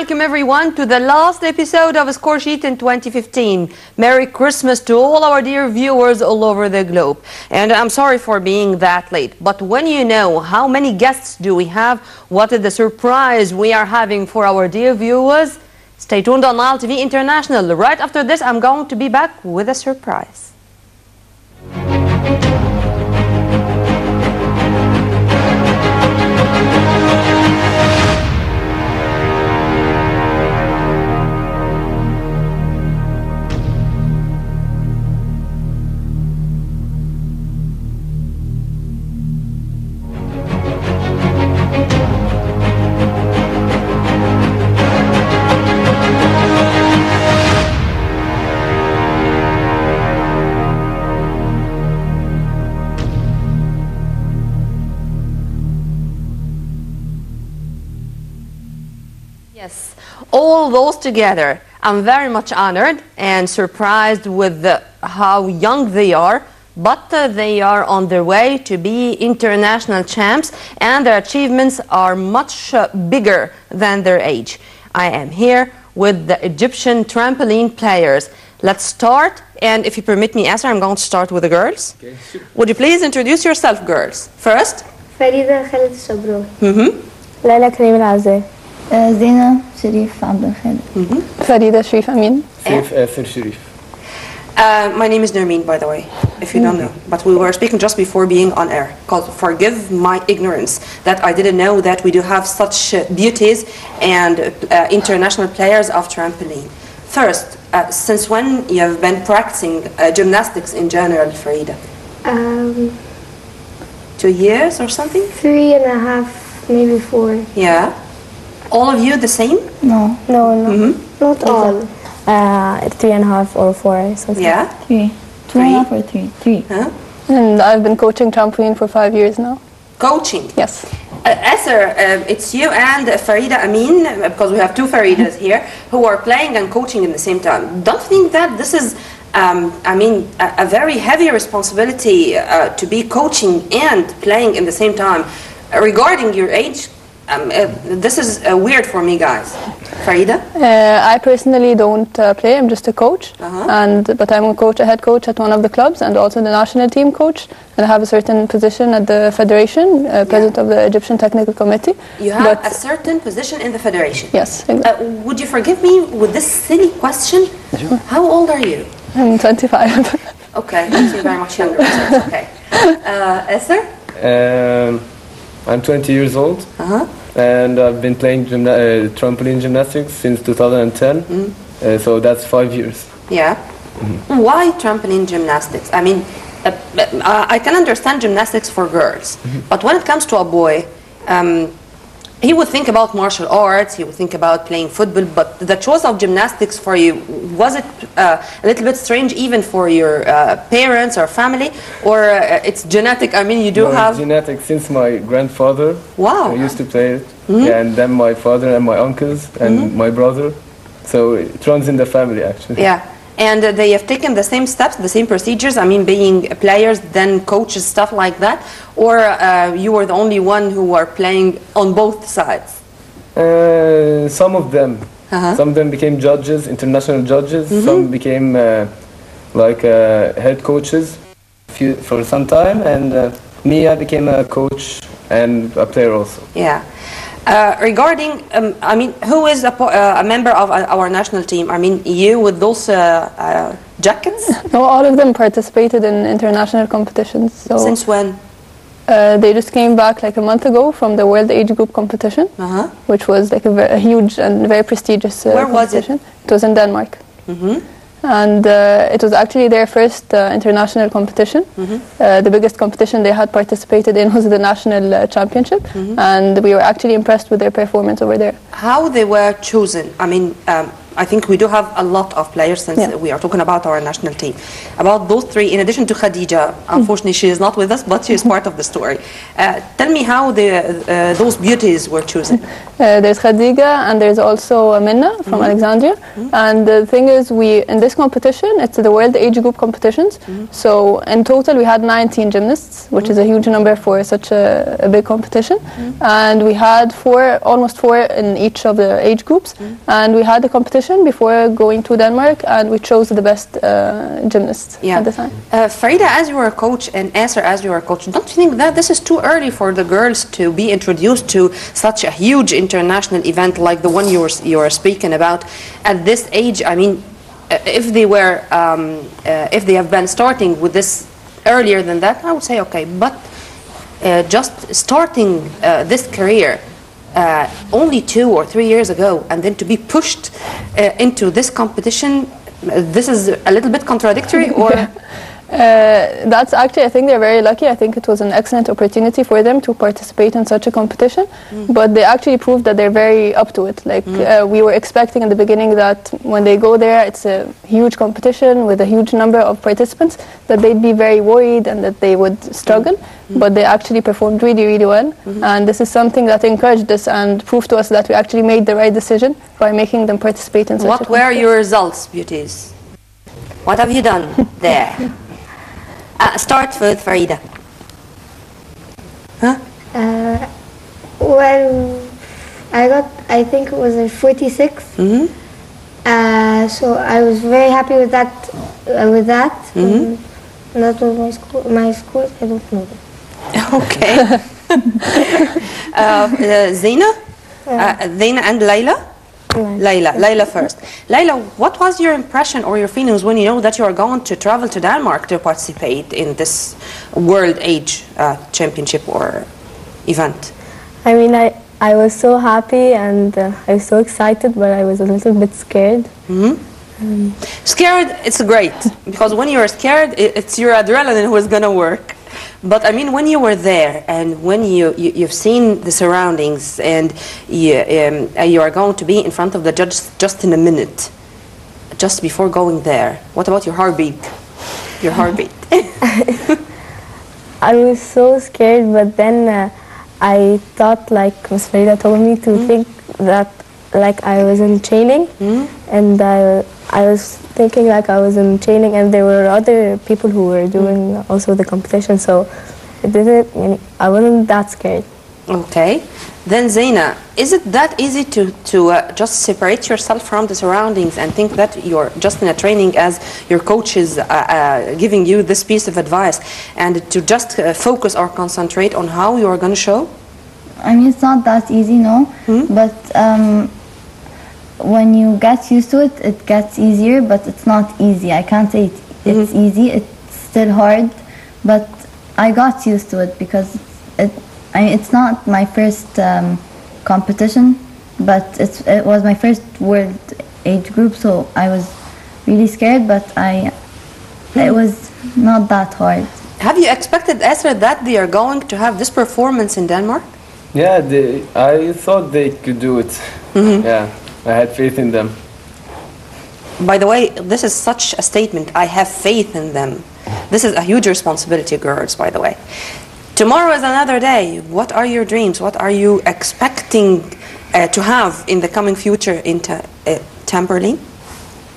welcome everyone to the last episode of Score Sheet in 2015. Merry Christmas to all our dear viewers all over the globe. And I'm sorry for being that late, but when you know how many guests do we have, what is the surprise we are having for our dear viewers, stay tuned on Nile TV International. Right after this, I'm going to be back with a surprise. Yes, all those together, I'm very much honored and surprised with how young they are, but they are on their way to be international champs and their achievements are much bigger than their age. I am here with the Egyptian trampoline players. Let's start, and if you permit me, Asra, I'm going to start with the girls. Okay, sure. Would you please introduce yourself, girls? First? فريدة خالد الشبراوي. ليلى كريم العزاء. زينة شريف عبد الخالق. فريدة شريف أمين. سيف آسر شريف. My name is Nermeen, by the way, if you don't know. But we were speaking just before being on air. Forgive my ignorance that I didn't know that we do have such beauties and international players of trampoline. First, since when you have been practicing gymnastics in general, Farida? 2 years or something? 3.5, maybe 4. Yeah. All of you the same? No. Not all. 3.5 or 4 something. Yeah. 3. 2.5 or 3? 3. Huh? And I've been coaching trampoline for 5 years now. Coaching? Yes. Asser, it's you and Farida Amin, because we have 2 Faridas here, who are playing and coaching at the same time. Don't you think that this is, a very heavy responsibility to be coaching and playing in the same time? Regarding your age, this is weird for me, guys. Farida? I personally don't play. I'm just a coach, but I'm a head coach at one of the clubs, and also the national team coach. And I have a certain position at the federation, president of the Egyptian Technical Committee. You have a certain position in the federation. Yes. Exactly. Would you forgive me with this silly question? Sure. How old are you? I'm 25. Okay, you're very much younger. So it's okay. Asser? I'm 20 years old. And I've been playing trampoline gymnastics since 2010, so that's 5 years. Yeah. Why trampoline gymnastics? I mean, I can understand gymnastics for girls, but when it comes to a boy, he would think about martial arts, he would think about playing football, but the choice of gymnastics for you, was it a little bit strange even for your parents or family, or it's genetic? I mean, you do have... It's genetic since my grandfather used to play it, and then my father and my uncles and my brother, so it runs in the family actually. Yeah. And they have taken the same steps, the same procedures, I mean, being players, then coaches, stuff like that? Or you were the only one who were playing on both sides? Some of them. Some of them became judges, international judges. Some became head coaches for some time. And me, I became a coach and a player also. Yeah. Regarding, who is a member of our national team? I mean, you with those jackets? No, all of them participated in international competitions. So since when? They just came back like a month ago from the World Age Group competition, which was like a huge and very prestigious competition. Was it? It was in Denmark. And it was actually their first international competition. The biggest competition they had participated in was the national championship, and we were actually impressed with their performance over there. How they were chosen? I mean, I think we do have a lot of players since we are talking about our national team. About those three, in addition to Khadija, unfortunately she is not with us, but she is part of the story. Tell me how those beauties were chosen. There's Khadija and there's also Minna from Alexandria. And the thing is, in this competition, it's the World Age Group competitions. So in total we had 19 gymnasts, which is a huge number for such a big competition. And we had almost four in each of the age groups. And we had the competition before going to Denmark, and we chose the best gymnasts at the time. Farida, as you are a coach, and Asser, as you are a coach, don't you think that this is too early for the girls to be introduced to such a huge international event like the one you are speaking about at this age? I mean, if they have been starting with this earlier than that, I would say okay, but just starting this career only 2 or 3 years ago, and then to be pushed into this competition, this is a little bit contradictory, or? That's actually, I think they're very lucky. I think it was an excellent opportunity for them to participate in such a competition, but they actually proved that they're very up to it. Like we were expecting in the beginning that when they go there, it's a huge competition with a huge number of participants, that they'd be very worried and that they would struggle, but they actually performed really, really well. And this is something that encouraged us and proved to us that we actually made the right decision by making them participate in such a competition. What were your results, beauties? What have you done there? Start with Farida. Huh? Well, I think it was a 46. So I was very happy with that. And that was my scores. I don't know them. Okay. Zaina? Zaina and Layla? Layla first. Layla, what was your impression or your feelings when you know that you are going to travel to Denmark to participate in this World Age Championship or event? I mean, I was so happy and I was so excited, but I was a little bit scared. Scared, it's great, because when you're scared, it's your adrenaline who is going to work. But I mean, when you were there and when you've seen the surroundings and you are going to be in front of the judge just in a minute, just before going there, what about your heartbeat? Your heartbeat. I was so scared, but then I thought, like Ms. Farida told me, to think that like I was in training, and I was thinking like I was in training, and there were other people who were doing also the competition, so I wasn't that scared. Okay. Then Zaina, is it that easy to just separate yourself from the surroundings and think that you're just in a training as your coach is giving you this piece of advice, and to just focus or concentrate on how you are going to show? I mean, it's not that easy, no, but when you get used to it, it gets easier, but it's not easy. I can't say it's easy. It's still hard, but I got used to it because it's not my first competition, but it was my first world age group, so I was really scared, but it was not that hard. Have you expected, Asra, that they are going to have this performance in Denmark? Yeah, I thought they could do it. Yeah, I had faith in them. By the way, this is such a statement. I have faith in them. This is a huge responsibility, girls, by the way. Tomorrow is another day. What are your dreams? What are you expecting to have in the coming future in trampoline?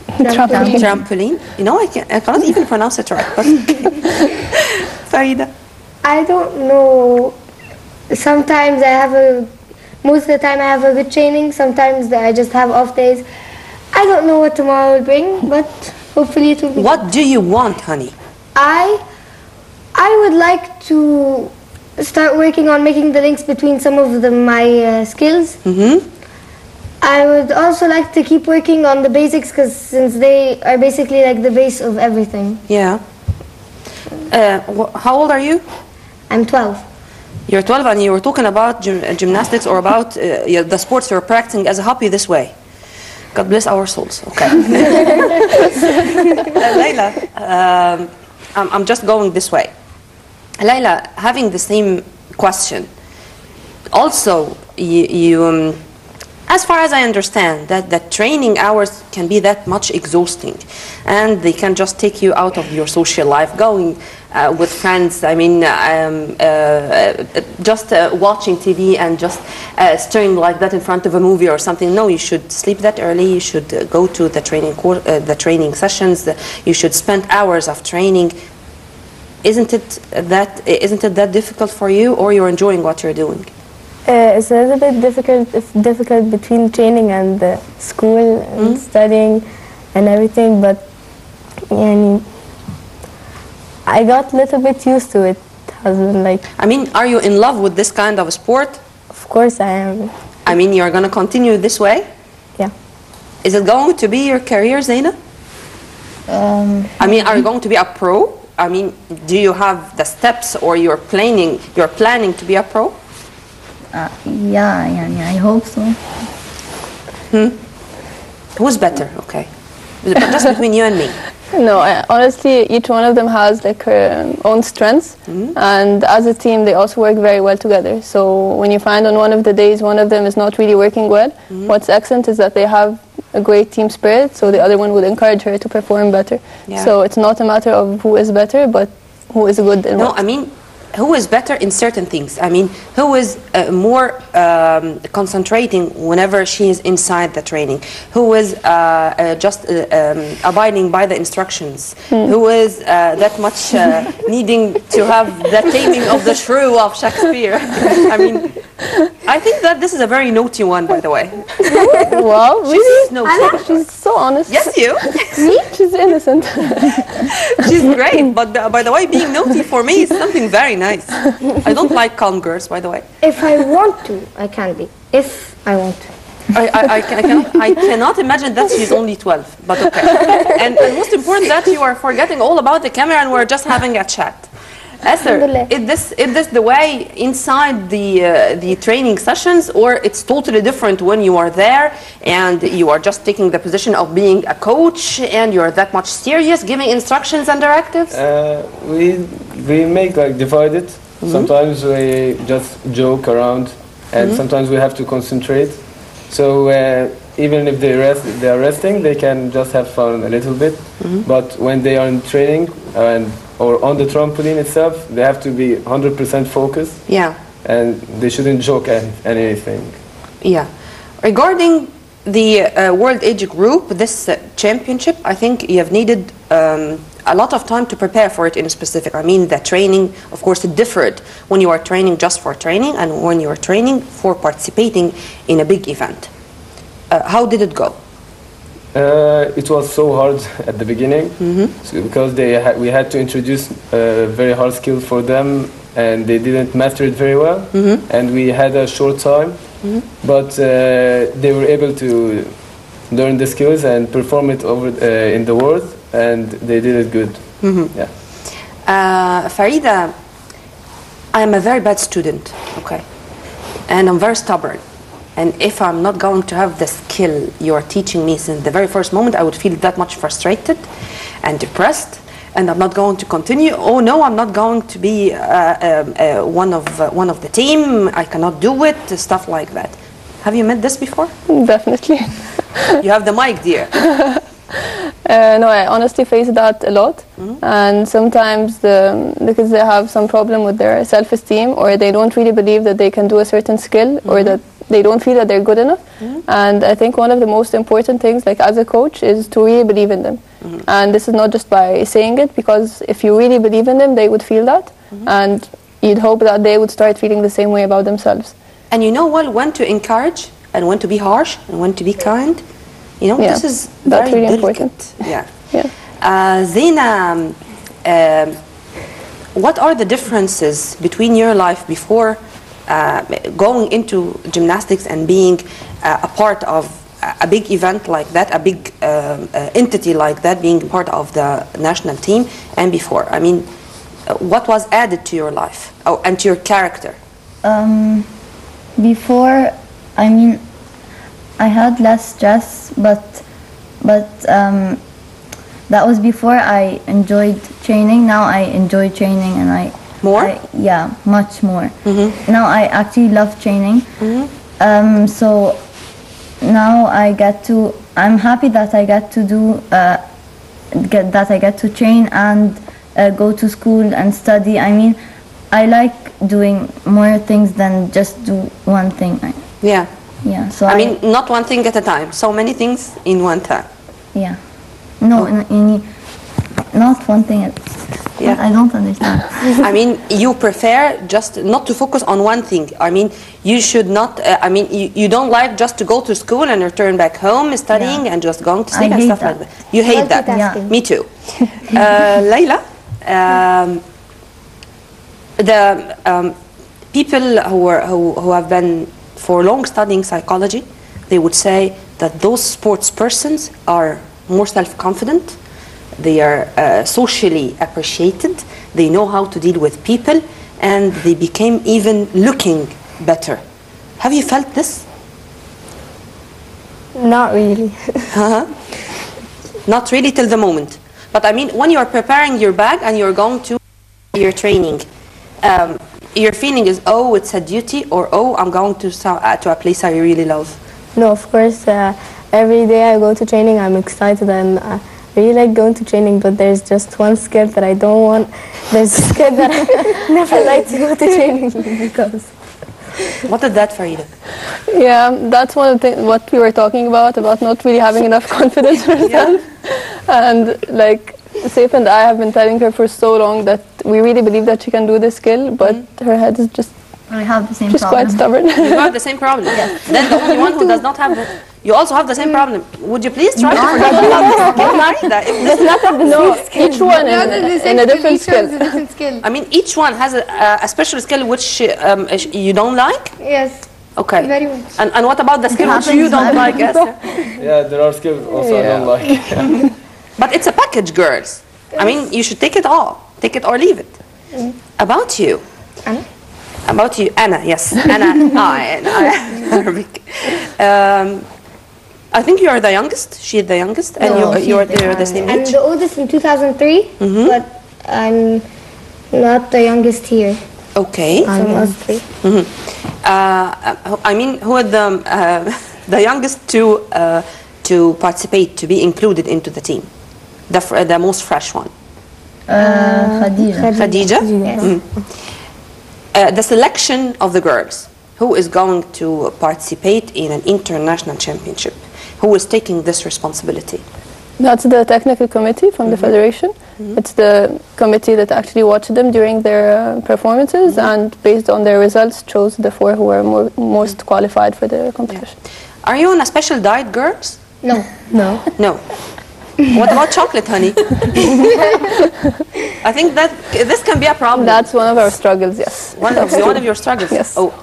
Trampoline. You know, I cannot even pronounce it right. But Farida. I don't know. Sometimes most of the time I have a good training. Sometimes I just have off days. I don't know what tomorrow will bring, but hopefully it will be. What do you want, honey? I would like to start working on making the links between some of my skills. I would also like to keep working on the basics, since they are basically like the base of everything. Yeah. How old are you? I'm 12. You're 12 and you were talking about gymnastics or about the sports you're practicing as a hobby this way. God bless our souls. Okay. Layla, I'm just going this way. Layla, having the same question. Also, as far as I understand, that training hours can be that much exhausting, and they can just take you out of your social life, going with friends. I mean, just watching TV and just staring like that in front of a movie or something. No, you should sleep that early. You should go to the training sessions. You should spend hours of training. Isn't it that difficult for you, or you're enjoying what you're doing? It's a little bit difficult between training and school and studying and everything, but I got a little bit used to it. I mean, are you in love with this kind of sport? Of course I am. I mean, you're going to continue this way? Yeah. Is it going to be your career, Zaina? I mean, are you going to be a pro? I mean, do you have the steps, or you're planning to be a pro? Yeah, I hope so. Who's better? Okay. But just between you and me. No, honestly, each one of them has like her own strengths, and as a team they also work very well together. So when you find on one of the days one of them is not really working well, what's excellent is that they have a great team spirit, so the other one would encourage her to perform better. Yeah. So it's not a matter of who is better, but who is good in what. I mean, who is better in certain things. I mean, who is more concentrating whenever she is inside the training, who is just abiding by the instructions, who is that much needing to have the taming of the shrew of Shakespeare. I mean, I think that this is a very naughty one, by the way. Wow, really? Naughty. She's so honest. Yes, you. Me? She's innocent. She's great, but by the way, being naughty for me is something very nice. I don't like calm girls, by the way. If I want to, I can be. If I want to. I cannot imagine that she's only 12, but okay. And most important that you are forgetting all about the camera and we're just having a chat. Esther, is this the way inside the training sessions, or it's totally different when you are there and you are just taking the position of being a coach and you're that much serious, giving instructions and directives? We make like divide it. Sometimes we just joke around, and sometimes we have to concentrate. So even if they are resting, they can just have fun a little bit. But when they are in training or on the trampoline itself, they have to be 100% focused. Yeah. And they shouldn't joke at anything. Yeah. Regarding the World Age Group, this championship, I think you have needed a lot of time to prepare for it in specific. I mean, the training, of course, it differed when you are training just for training and when you are training for participating in a big event. How did it go? It was so hard at the beginning, because we had to introduce a very hard skill for them, and they didn't master it very well, and we had a short time, but they were able to learn the skills and perform it over in the world, and they did it good. Yeah. Farida, I am a very bad student, okay, and I'm very stubborn. And if I'm not going to have the skill you're teaching me since the very first moment, I would feel that much frustrated and depressed, and I'm not going to continue. Oh no, I'm not going to be one of the team. I cannot do it. Stuff like that. Have you met this before? Definitely. You have the mic, dear. No, I honestly face that a lot, and sometimes the kids, they have some problem with their self-esteem, or they don't really believe that they can do a certain skill, or that they don't feel that they're good enough. And I think one of the most important things, like as a coach, is to really believe in them. And this is not just by saying it, because if you really believe in them, they would feel that, and you'd hope that they would start feeling the same way about themselves. And you know what, when to encourage and when to be harsh and when to be kind. You know, this is very really delicate. Important. Yeah. Zaina, what are the differences between your life before going into gymnastics and being a part of a big event like that, a big entity like that, being part of the national team, and before? I mean, what was added to your life and to your character? Before, I mean, I had less stress, but that was before I enjoyed training. Now I enjoy training, and yeah, much more. Now I actually love training. So now I'm happy that I get to do, I get to train and go to school and study. I mean, I like doing more things than just do one thing. Yeah. Yeah. So I mean, not one thing at a time. So many things in one time. Yeah. No, not one thing. Yeah. I don't understand. I mean, you prefer just not to focus on one thing. I mean, you should not, you don't like just to go to school and return back home studying and just going to sleep and stuff like that. You hate that. Yeah. Me too. Layla, the people who have been for long studying psychology, they would say that those sports persons are more self-confident. They are socially appreciated, they know how to deal with people, and they became even looking better. Have you felt this? Not really. Not really till the moment. But I mean, when you're preparing your bag and you're going to your training, your feeling is, oh, it's a duty, or oh, I'm going to a place I really love? No, of course, every day I go to training, I'm excited and I really like going to training, but there's just one skill that I don't want. There's a skill that I never like to go to training because. What is that, Farida? Yeah, that's one of the things what we were talking about not really having enough confidence in herself. And like Saif and I have been telling her for so long that we really believe that she can do this skill, but her head is just We have the same she's problem. quite stubborn. You have the same problem. Then the only one who does not have that. You also have the same problem. Would you please try to forget about this skill? It's not of the No, same skill. each one in a different skill. I mean, each one has a special skill which you don't like? Yes. Okay. Very much. And what about the skill which you don't like, Esther? Yeah, there are skills also I don't like. But it's a package, girls. I mean, you should take it all. Take it or leave it. About you. Anna? About you, Anna, yes. Anna, Arabic. I think you are the youngest. She is the youngest, and you're the same I'm age. the oldest in 2003, but I'm not the youngest here. Okay. From us three. I mean, who are the youngest to participate, to be included into the team? The most fresh one. Khadija. Khadija. Yes. The selection of the girls, who is going to participate in an international championship, who is taking this responsibility? That's the technical committee from the federation. It's the committee that actually watched them during their performances and based on their results chose the 4 who were most qualified for the competition. Are you on a special diet, girls? No. No. No. What about chocolate, honey? I think that this can be a problem. That's one of our struggles, yes. One of your struggles? Yes. Oh,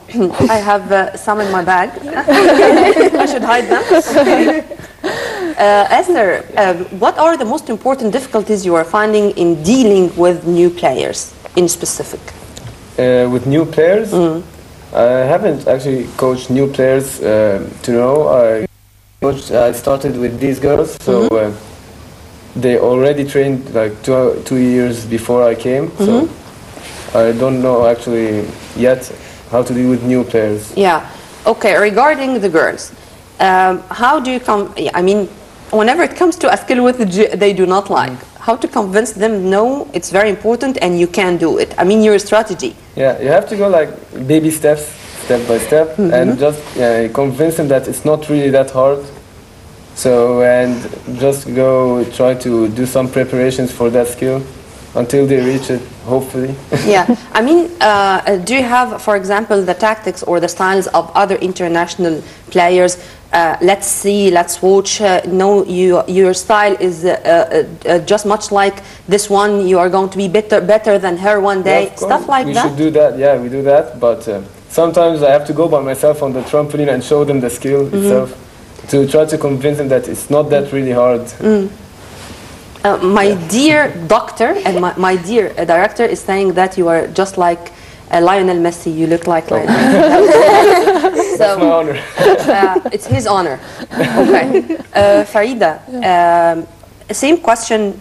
I have some in my bag. I should hide them. Okay. Esther, what are the most important difficulties you are finding in dealing with new players in specific? With new players, I haven't actually coached new players to know. I started with these girls, so they already trained like two years before I came, so I don't know actually yet how to deal with new players. Yeah. Okay. Regarding the girls, how do you I mean, whenever it comes to a skill with they do not like, how to convince them? No, it's very important and you can do it. I mean, your strategy. Yeah, you have to go like baby steps, step by step, and just convince them that it's not really that hard. So, and just go try to do some preparations for that skill until they reach it, hopefully. Yeah, I mean, do you have, for example, the tactics or the styles of other international players? Let's see, let's watch. No, your style is just much like this one. You are going to be better than her one day. Yeah, stuff like we that. We should do that. Yeah, we do that. But sometimes I have to go by myself on the trampoline and show them the skill itself, to try to convince them that it's not that really hard. My dear doctor and my dear director is saying that you are just like Lionel Messi. You look like Lionel. That's my honor. It's his honor. Okay. Farida, same question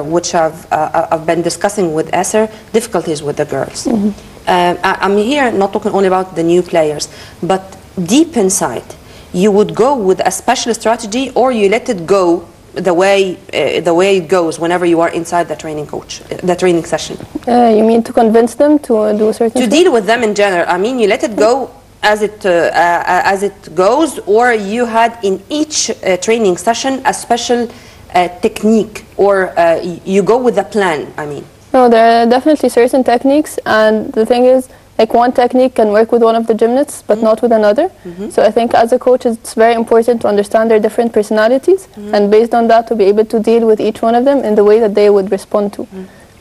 which I've been discussing with Esther, difficulties with the girls. I'm here not talking only about the new players, but deep inside, you would go with a special strategy, or you let it go the way it goes whenever you are inside the training session? You mean to convince them to do a certain To deal with them in general. I mean, you let it go as it goes, or you had in each training session a special technique, or you go with a plan, I mean? No, there are definitely certain techniques, and the thing is, like, one technique can work with one of the gymnasts, but not with another. So I think as a coach, it's very important to understand their different personalities, and based on that, to be able to deal with each one of them in the way that they would respond to.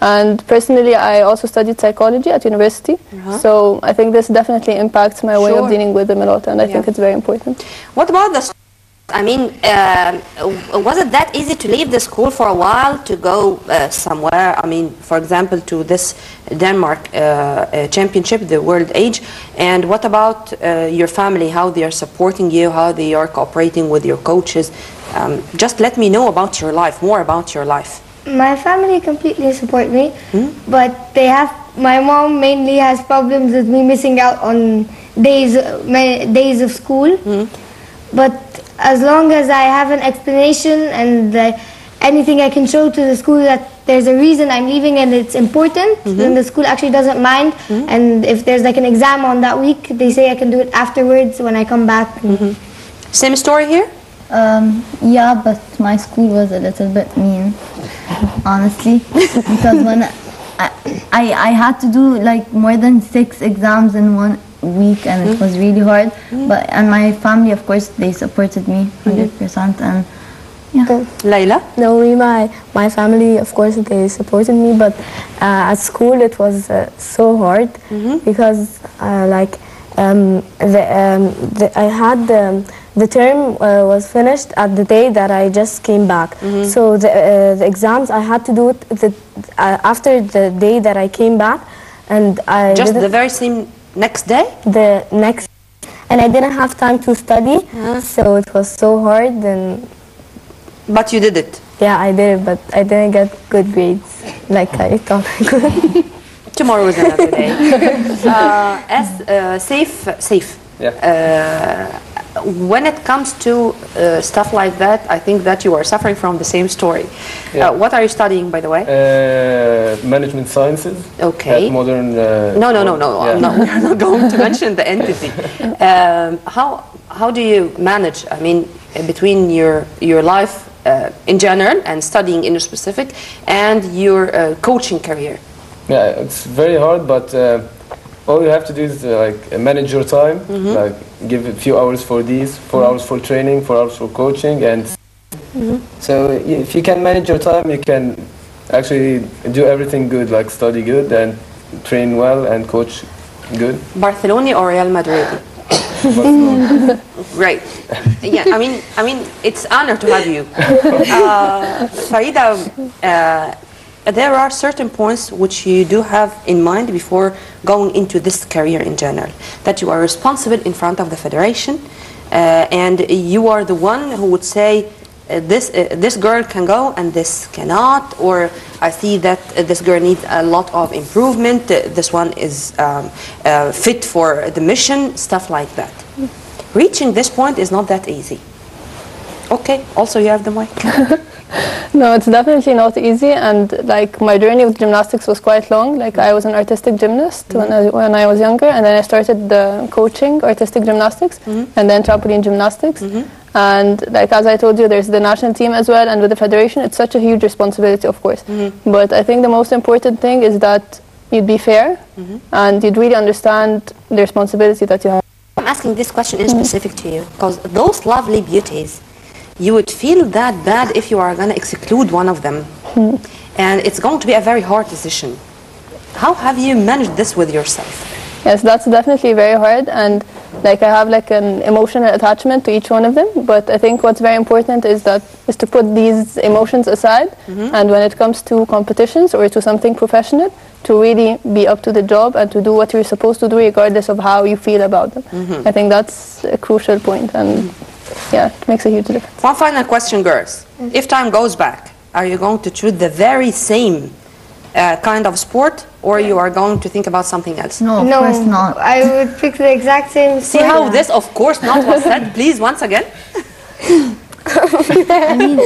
And personally, I also studied psychology at university, so I think this definitely impacts my way of dealing with them a lot, and I think it's very important. What about the... I mean, was it that easy to leave the school for a while to go somewhere? I mean, for example, to this Denmark championship, the World Age. And what about your family, how they are supporting you, how they are cooperating with your coaches? Just let me know about your life, more about your life. My family completely support me, but my mom mainly has problems with me missing out on days of school. But as long as I have an explanation and anything I can show to the school that there's a reason I'm leaving and it's important, then the school actually doesn't mind. And if there's like an exam on that week, they say I can do it afterwards when I come back. Same story here? Yeah, but my school was a little bit mean, honestly, because when I had to do like more than 6 exams in 1 week, and it was really hard. And my family, of course, they supported me 100%. And yeah. Layla? No, my family, of course, they supported me, but at school it was so hard because the term was finished at the day that I just came back. So the exams I had to do it after the day that I came back, and I just the very same next day? The next, and I didn't have time to study, so it was so hard. But you did it? Yeah, I did it, but I didn't get good grades like I thought I could. Tomorrow is another day. Safe. Yeah. When it comes to stuff like that, I think that you are suffering from the same story. Yeah. What are you studying, by the way? Management sciences. Okay. At modern. No. Yeah. I'm not going to mention the entity. How do you manage? I mean, between your life in general and studying in a specific, and your coaching career? Yeah, it's very hard, but all you have to do is like manage your time, like give a few hours for these, 4 hours for training, 4 hours for coaching, and so if you can manage your time, you can actually do everything good, like study good and train well and coach good. Barcelona or Real Madrid? Right. Yeah, I mean, it's honor to have you. Farida, there are certain points which you do have in mind before going into this career in general, that you are responsible in front of the federation, and you are the one who would say this girl can go and this cannot, or I see that this girl needs a lot of improvement, this one is fit for the mission, stuff like that. Reaching this point is not that easy. Okay, also you have the mic. No, it's definitely not easy, and like my journey with gymnastics was quite long. Like I was an artistic gymnast when I was younger, and then I started coaching artistic gymnastics and then trampoline gymnastics. And like as I told you, there's the national team as well, and with the federation, it's such a huge responsibility, of course. But I think the most important thing is that you'd be fair and you'd really understand the responsibility that you have. I'm asking this question in specific to you because those lovely beauties, you would feel that bad if you are going to exclude one of them. And it's going to be a very hard decision. How have you managed this with yourself? Yes, that's definitely very hard, and like I have like an emotional attachment to each one of them, but I think what's very important is to put these emotions aside, and when it comes to competitions or to something professional, to really be up to the job and to do what you're supposed to do regardless of how you feel about them. I think that's a crucial point, and yeah, it makes a huge difference. One final question, girls. If time goes back, are you going to choose the very same kind of sport, or you are going to think about something else? No, of course not. I would pick the exact same See sport. how this, of course not, was said? Please, once again. I mean,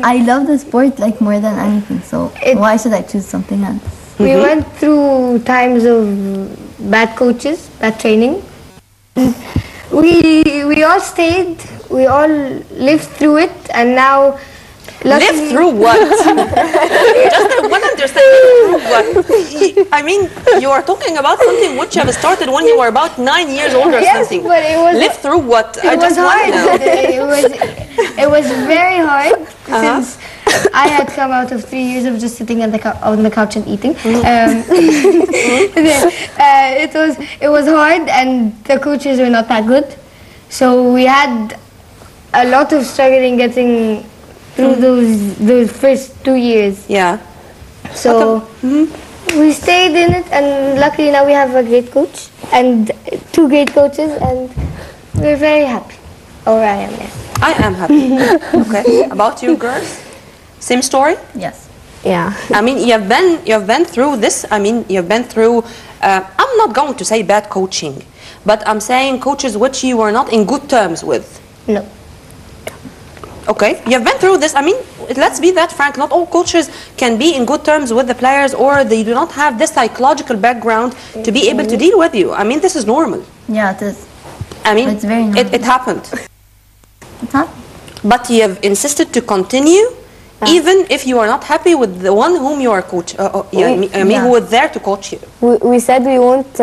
I love the sport like more than anything. So why should I choose something else? We went through times of bad coaches, bad training. We all stayed, we all lived through it, and now Live through what? Just I want to understand. Live through what? I mean, you are talking about something which have started when you were about 9 years old or yes, something. but it was Live through what? It was hard. It was very hard since I had come out of 3 years of just sitting on the couch and eating. It was hard, and the coaches were not that good. So we had a lot of struggling getting through those first 2 years. Yeah. So we stayed in it, and luckily now we have a great coach and 2 great coaches, and we're very happy. Or I am, yes. I am happy. Okay. About you girls? Same story? Yes. Yeah. I mean, you have been through this. I mean, you have been through. I'm not going to say bad coaching, but I'm saying coaches which you were not in good terms with. No. Okay, you have been through this. I mean, let's be that frank. Not all coaches can be in good terms with the players, or they do not have this psychological background to be able to deal with you. I mean, this is normal. Yeah, it is. I mean, It's very normal. it happened. It happened. But you have insisted to continue, even if you are not happy with the one whom you are coach. Who was there to coach you. We said we won't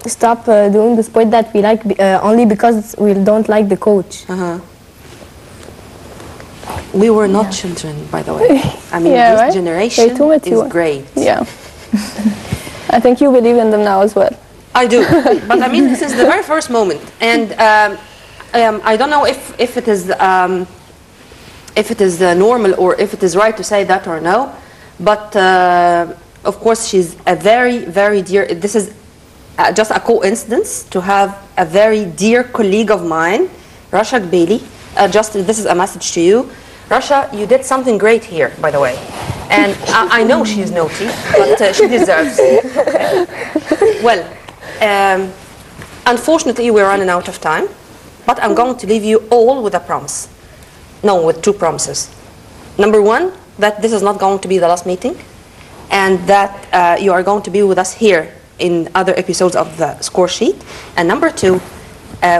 stop doing the sport that we like only because we don't like the coach. We were not children, by the way. I mean, Yeah, this right? generation They're too mature. is great. Yeah. I think you believe in them now as well. I do, but I mean, since the very first moment, and I don't know if it is normal or if it is right to say that or no, but of course she's a very, very dear. This is just a coincidence to have a very dear colleague of mine, Rasha Bailey. Just this is a message to you. Rasha, you did something great here, by the way. And I know she's naughty, but she deserves it. Okay? Well, unfortunately, we're running out of time. But I'm going to leave you all with a promise. No, with 2 promises. Number 1, that this is not going to be the last meeting. And that you are going to be with us here in other episodes of the score sheet. And number 2,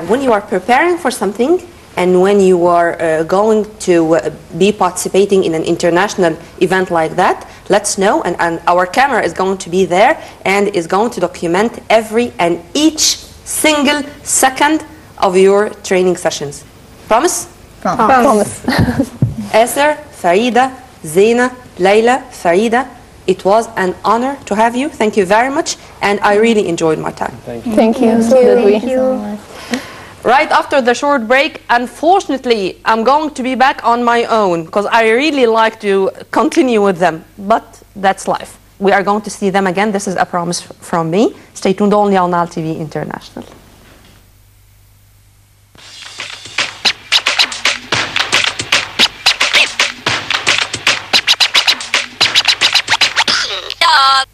when you are preparing for something, and when you are going to be participating in an international event like that, let's know, and our camera is going to be there and is going to document every and each single second of your training sessions. Promise? Promise. Esther, Farida, Zaina, Layla, Farida, it was an honor to have you. Thank you very much, and I really enjoyed my time. Thank you. Thank you. So did we. Thank you. Right after the short break, unfortunately, I'm going to be back on my own because I really like to continue with them, but that's life. We are going to see them again. This is a promise from me. Stay tuned only on Nile TV International. Dog.